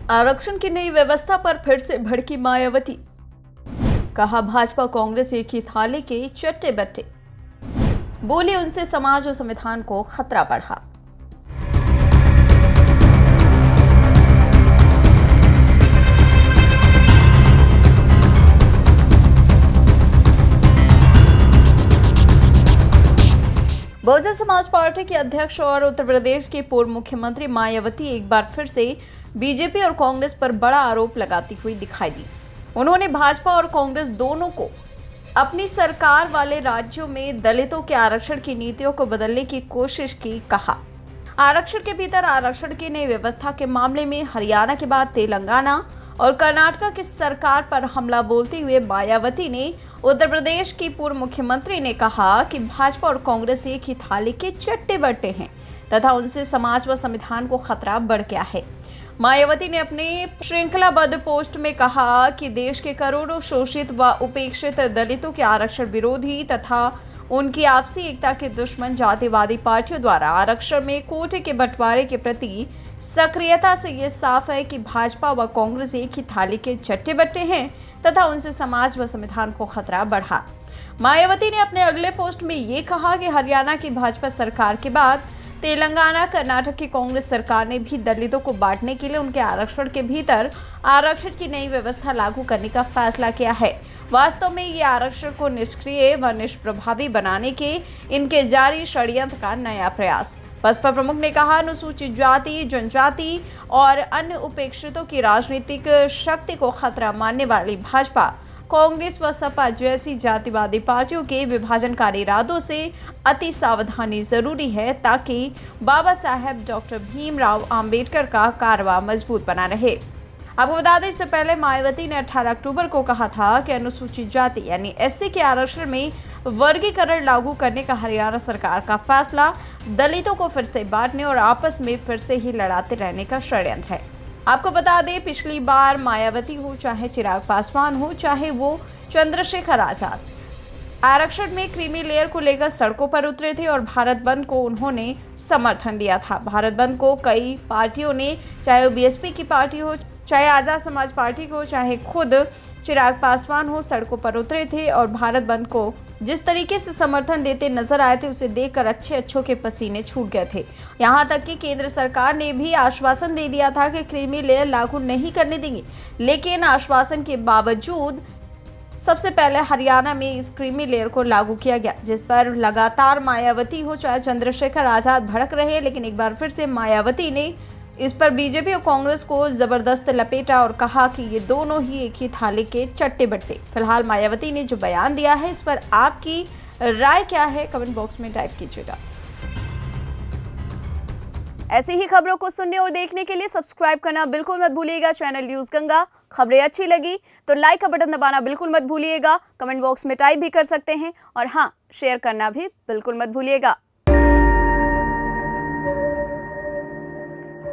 आरक्षण की नई व्यवस्था पर फिर से भड़की मायावती। कहा भाजपा कांग्रेस एक ही थाली के चट्टे बट्टे। बोले उनसे समाज और संविधान को खतरा बढ़ा। बहुजन समाज पार्टी के अध्यक्ष और उत्तर प्रदेश के पूर्व मुख्यमंत्री मायावती एक बार फिर से बीजेपी और कांग्रेस पर बड़ा आरोप लगाती हुई दिखाई दी। उन्होंने भाजपा और कांग्रेस दोनों को अपनी सरकार वाले राज्यों में दलितों के आरक्षण की नीतियों को बदलने की कोशिश की। कहा आरक्षण के भीतर आरक्षण की नई व्यवस्था के मामले में हरियाणा के बाद तेलंगाना और कर्नाटक की सरकार पर हमला बोलते हुए मायावती ने उत्तर प्रदेश की पूर्व मुख्यमंत्री ने कहा कि भाजपा और कांग्रेस एक ही थाली के चट्टे बट्टे हैं तथा उनसे समाज व संविधान को खतरा बढ़ गया है। मायावती ने अपने श्रृंखलाबद्ध पोस्ट में कहा कि देश के करोड़ों शोषित व उपेक्षित दलितों के आरक्षण विरोधी तथा उनकी आपसी एकता के दुश्मन जातिवादी पार्टियों द्वारा आरक्षण में कोटे के बंटवारे के प्रति सक्रियता से ये साफ है कि भाजपा व कांग्रेस एक ही थाली के चट्टे बट्टे हैं तथा उनसे समाज व संविधान को खतरा बढ़ा। मायावती ने अपने अगले पोस्ट में ये कहा कि हरियाणा की भाजपा सरकार के बाद तेलंगाना कर्नाटक की कांग्रेस सरकार ने भी दलितों को बांटने के लिए उनके आरक्षण के भीतर आरक्षण की नई व्यवस्था लागू करने का फैसला किया है। वास्तव में ये आरक्षण को निष्क्रिय व निष्प्रभावी बनाने के इनके जारी षड्यंत्र का नया प्रयास। बसपा प्रमुख ने कहा अनुसूचित जाति, जनजाति और अन्य उपेक्षितों की राजनीतिक शक्ति को खतरा मानने वाली भाजपा, कांग्रेस व सपा जैसी जातिवादी पार्टियों के विभाजनकारी इरादों से अति सावधानी जरूरी है ताकि बाबा साहेब डॉक्टर भीमराव अंबेडकर का कारवा मजबूत बना रहे। आपको बता दें इससे पहले मायावती ने 18 अक्टूबर को कहा था कि अनुसूचित जाति यानी एससी के आरक्षण में वर्गीकरण लागू करने का हरियाणा सरकार का फैसला दलितों को फिर से बांटने और आपस में फिर से ही लड़ाते रहने का षड्यंत्र है। आपको बता दें पिछली बार मायावती हो चाहे चिराग पासवान हो चाहे वो चंद्रशेखर आजाद आरक्षण में क्रीमी लेयर को लेकर सड़कों पर उतरे थे और भारत बंद को उन्होंने समर्थन दिया था। भारत बंद को कई पार्टियों ने, चाहे वो बीएसपी की पार्टी हो, चाहे आजाद समाज पार्टी को, चाहे खुद चिराग पासवान हो, सड़कों पर उतरे थे और भारत बंद को जिस तरीके से समर्थन देते नजर आए थे उसे देखकर अच्छों के पसीने छूट गए थे। यहां तक कि केंद्र सरकार ने भी आश्वासन दे दिया था कि क्रीमी लेयर लागू नहीं करने देंगे, लेकिन आश्वासन के बावजूद सबसे पहले हरियाणा में इस क्रीमी लेयर को लागू किया गया, जिस पर लगातार मायावती हो चाहे चंद्रशेखर आजाद भड़क रहे। लेकिन एक बार फिर से मायावती ने इस पर बीजेपी और कांग्रेस को जबरदस्त लपेटा और कहा कि ये दोनों ही एक ही थाली के चट्टे बट्टे। फिलहाल मायावती ने जो बयान दिया है इस पर आपकी राय क्या है, कमेंट बॉक्स में टाइप कीजिएगा। ऐसी ही खबरों को सुनने और देखने के लिए सब्सक्राइब करना बिल्कुल मत भूलिएगा चैनल न्यूज़ गंगा। खबरें अच्छी लगी तो लाइक का बटन दबाना बिल्कुल मत भूलिएगा। कमेंट बॉक्स में टाइप भी कर सकते हैं और हाँ, शेयर करना भी बिल्कुल मत भूलिएगा।